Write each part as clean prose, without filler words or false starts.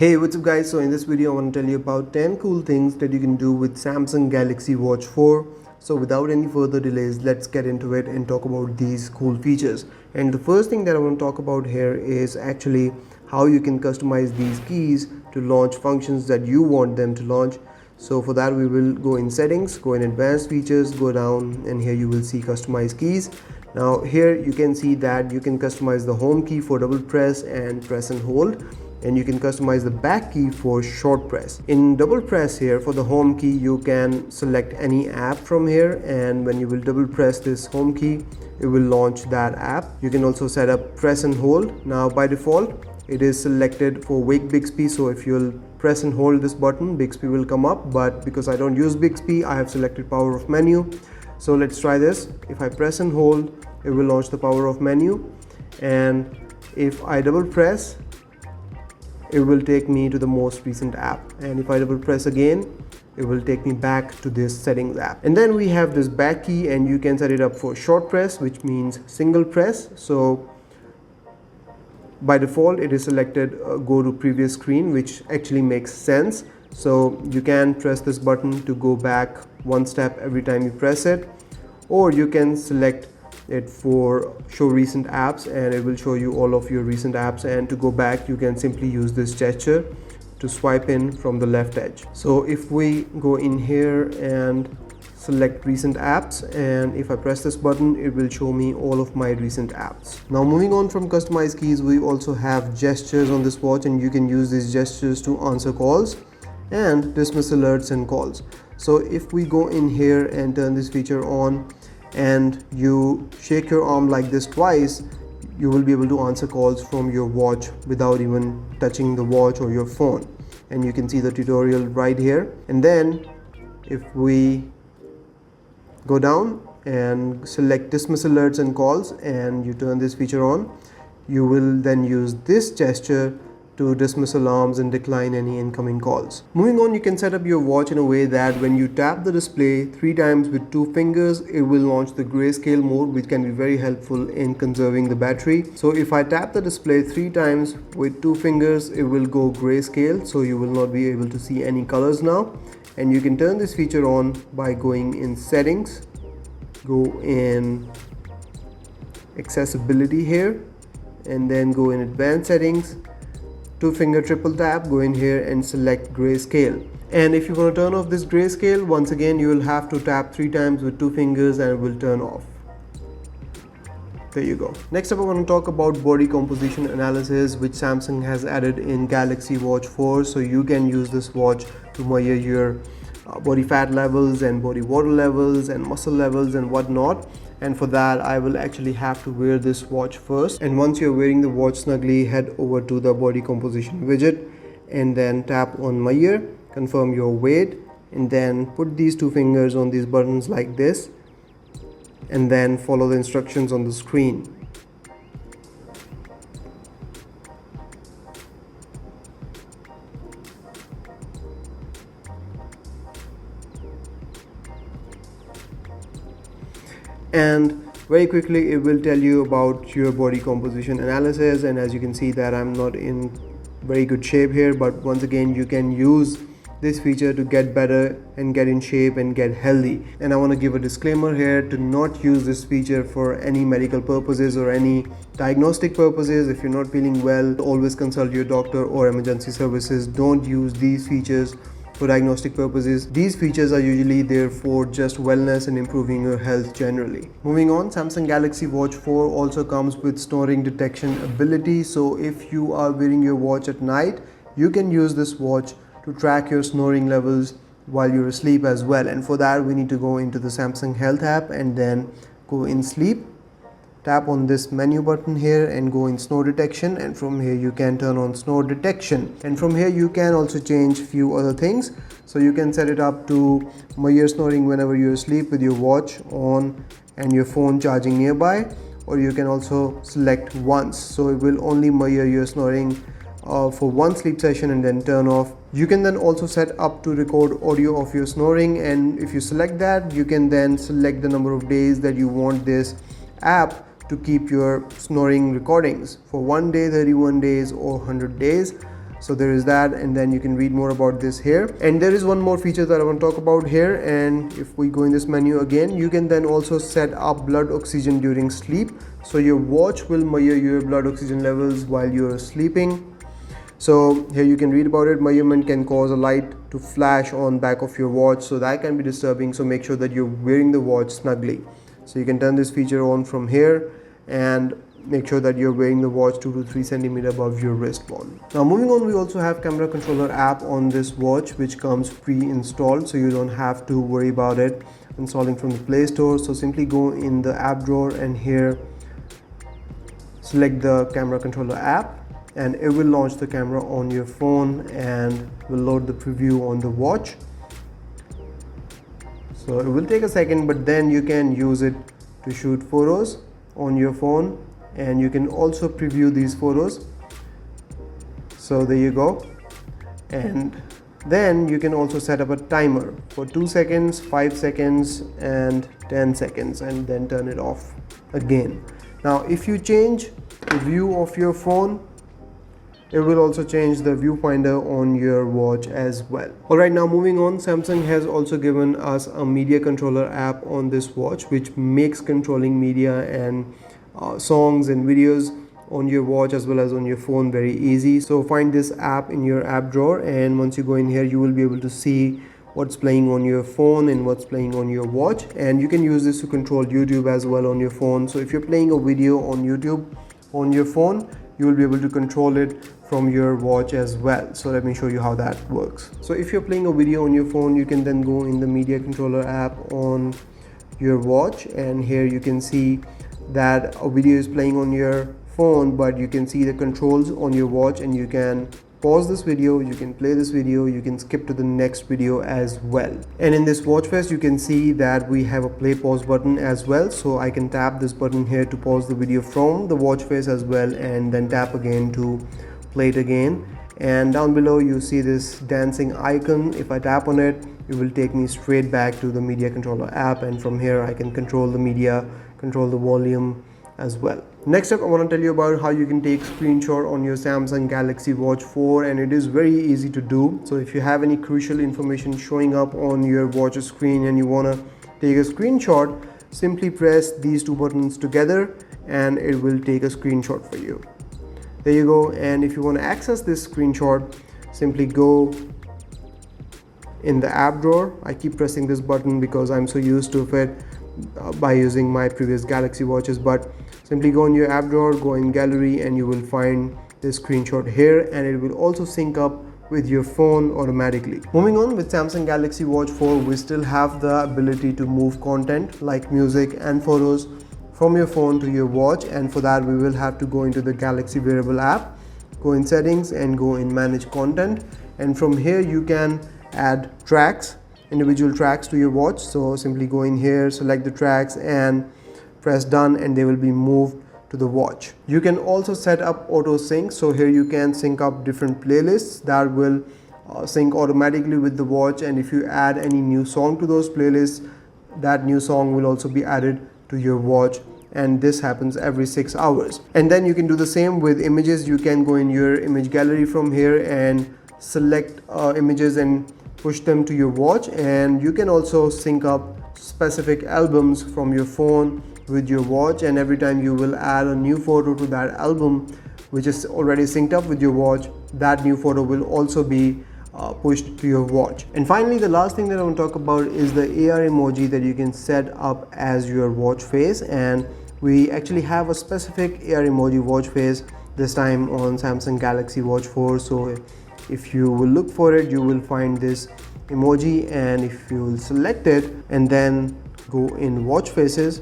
Hey, what's up guys? So in this video I want to tell you about 10 cool things that you can do with Samsung Galaxy Watch 4. So without any further delays, let's get into it and talk about these cool features. And the first thing that I want to talk about here is actually how you can customize these keys to launch functions that you want them to launch. So for that we will go in settings, go in advanced features, go down, and here you will see customize keys. Now here you can see that you can customize the home key for double press and press and hold, and you can customize the back key for short press. In double press here for the home key, you can select any app from here, and when you will double press this home key, it will launch that app. You can also set up press and hold. Now by default it is selected for Wake Bixby, so if you'll press and hold this button, Bixby will come up, but because I don't use Bixby, I have selected power of menu. So let's try this. If I press and hold, it will launch the power of menu, and if I double press, it will take me to the most recent app, and if I double press again, it will take me back to this settings app. And then we have this back key, and you can set it up for short press, which means single press. So by default it is selected go to previous screen, which actually makes sense. So you can press this button to go back one step every time you press it, or you can select it for show recent apps, and it will show you all of your recent apps. And to go back, you can simply use this gesture to swipe in from the left edge. So if we go in here and select recent apps, and if I press this button, it will show me all of my recent apps. Now moving on from customized keys, we also have gestures on this watch, and you can use these gestures to answer calls and dismiss alerts and calls. So if we go in here and turn this feature on, and you shake your arm like this twice, you will be able to answer calls from your watch without even touching the watch or your phone. And you can see the tutorial right here. And then if we go down and select dismiss alerts and calls, and you turn this feature on, you will then use this gesture to dismiss alarms and decline any incoming calls. Moving on, you can set up your watch in a way that when you tap the display 3 times with 2 fingers, it will launch the grayscale mode, which can be very helpful in conserving the battery. So if I tap the display 3 times with 2 fingers, it will go grayscale, so you will not be able to see any colors now. And you can turn this feature on by going in settings, go in accessibility here, and then go in advanced settings, 2-finger triple tap, go in here and select grayscale. And if you want to turn off this grayscale, once again you will have to tap 3 times with 2 fingers and it will turn off. There you go. Next up, I want to talk about body composition analysis, which Samsung has added in Galaxy Watch 4. So you can use this watch to measure your body fat levels and body water levels and muscle levels and whatnot. And for that, I will actually have to wear this watch first. And once you're wearing the watch snugly, head over to the body composition widget and then tap on measure, confirm your weight, and then put these 2 fingers on these buttons like this, and then follow the instructions on the screen. And very quickly it will tell you about your body composition analysis. And as you can see that I'm not in very good shape here, but once again you can use this feature to get better and get in shape and get healthy. And I want to give a disclaimer here to not use this feature for any medical purposes or any diagnostic purposes. If you're not feeling well, always consult your doctor or emergency services. Don't use these features for diagnostic purposes. These features are usually there for just wellness and improving your health generally. Moving on, Samsung Galaxy Watch 4 also comes with snoring detection ability. So if you are wearing your watch at night, you can use this watch to track your snoring levels while you're asleep as well. And for that, we need to go into the Samsung Health app and then go in sleep. Tap on this menu button here and go in snore detection, and from here you can turn on snore detection. And from here you can also change few other things. So you can set it up to measure snoring whenever you're asleep with your watch on and your phone charging nearby, or you can also select once, so it will only measure your snoring for one sleep session and then turn off. You can then also set up to record audio of your snoring, and if you select that, you can then select the number of days that you want this app to keep your snoring recordings for 1 day, 31 days or 100 days. So there is that, and then you can read more about this here. And there is one more feature that I want to talk about here, and if we go in this menu again, you can then also set up blood oxygen during sleep. So your watch will measure your blood oxygen levels while you're sleeping. So here you can read about it. Measurement can cause a light to flash on back of your watch, so that can be disturbing. So make sure that you're wearing the watch snugly. So you can turn this feature on from here and make sure that you're wearing the watch 2 to 3 centimeters above your wristband. Now moving on, we also have camera controller app on this watch, which comes pre-installed, so you don't have to worry about it installing from the Play Store. So simply go in the app drawer and here select the camera controller app, and it will launch the camera on your phone and will load the preview on the watch. So it will take a second, but then you can use it to shoot photos on your phone, and you can also preview these photos. So there you go. And then you can also set up a timer for 2 seconds, 5 seconds and 10 seconds, and then turn it off again. Now if you change the view of your phone, it will also change the viewfinder on your watch as well. Alright, now moving on, Samsung has also given us a media controller app on this watch, which makes controlling media and songs and videos on your watch as well as on your phone very easy. So find this app in your app drawer, and once you go in here, you will be able to see what's playing on your phone and what's playing on your watch. And you can use this to control YouTube as well on your phone. So if you're playing a video on YouTube on your phone, you will be able to control it from your watch as well. So let me show you how that works. So if you're playing a video on your phone, you can then go in the media controller app on your watch, and here you can see that a video is playing on your phone, but you can see the controls on your watch, and you can pause this video, you can play this video, you can skip to the next video as well. And in this watch face, you can see that we have a play pause button as well. So I can tap this button here to pause the video from the watch face as well, and then tap again to play it again. And down below you see this dancing icon. If I tap on it, it will take me straight back to the media controller app, and from here I can control the media, control the volume as well. Next up, I want to tell you about how you can take screenshot on your Samsung Galaxy Watch 4, and it is very easy to do. So if you have any crucial information showing up on your watch screen and you want to take a screenshot, simply press these two buttons together and it will take a screenshot for you. There you go. And if you want to access this screenshot, simply go in the app drawer. I keep pressing this button because I'm so used to it by using my previous Galaxy watches, but simply go in your app drawer, go in gallery, and you will find this screenshot here, and it will also sync up with your phone automatically. Moving on, with Samsung Galaxy Watch 4, we still have the ability to move content like music and photos from your phone to your watch, and for that we will have to go into the Galaxy Wearable app, go in settings and go in manage content, and from here you can add tracks, individual tracks to your watch. So simply go in here, select the tracks and press done, and they will be moved to the watch. You can also set up auto sync. So here you can sync up different playlists that will sync automatically with the watch, and if you add any new song to those playlists, that new song will also be added to your watch, and this happens every 6 hours. And then you can do the same with images. You can go in your image gallery from here and select images and push them to your watch, and you can also sync up specific albums from your phone with your watch, and every time you will add a new photo to that album which is already synced up with your watch, that new photo will also be pushed to your watch. And finally, the last thing that I want to talk about is the AR emoji that you can set up as your watch face, and we actually have a specific AR emoji watch face this time on Samsung Galaxy Watch 4. So if you will look for it, you will find this emoji, and if you will select it and then go in watch faces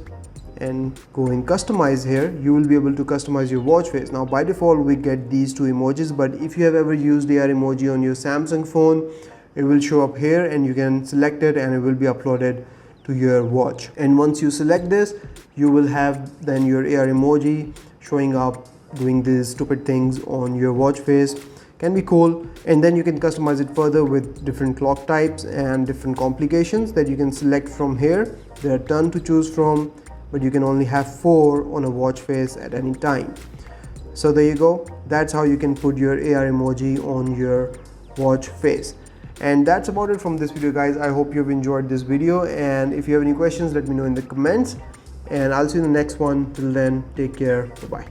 and go in customize here, you will be able to customize your watch face. Now by default we get these two emojis, but if you have ever used AR emoji on your Samsung phone, it will show up here and you can select it and it will be uploaded to your watch. And once you select this, you will have then your AR emoji showing up doing these stupid things on your watch face. Can be cool. And then you can customize it further with different clock types and different complications that you can select from here. There are a ton to choose from, but you can only have 4 on a watch face at any time. So there you go, that's how you can put your AR emoji on your watch face. And that's about it from this video, guys. I hope you've enjoyed this video, and if you have any questions, let me know in the comments, and I'll see you in the next one. Till then, take care. Bye bye.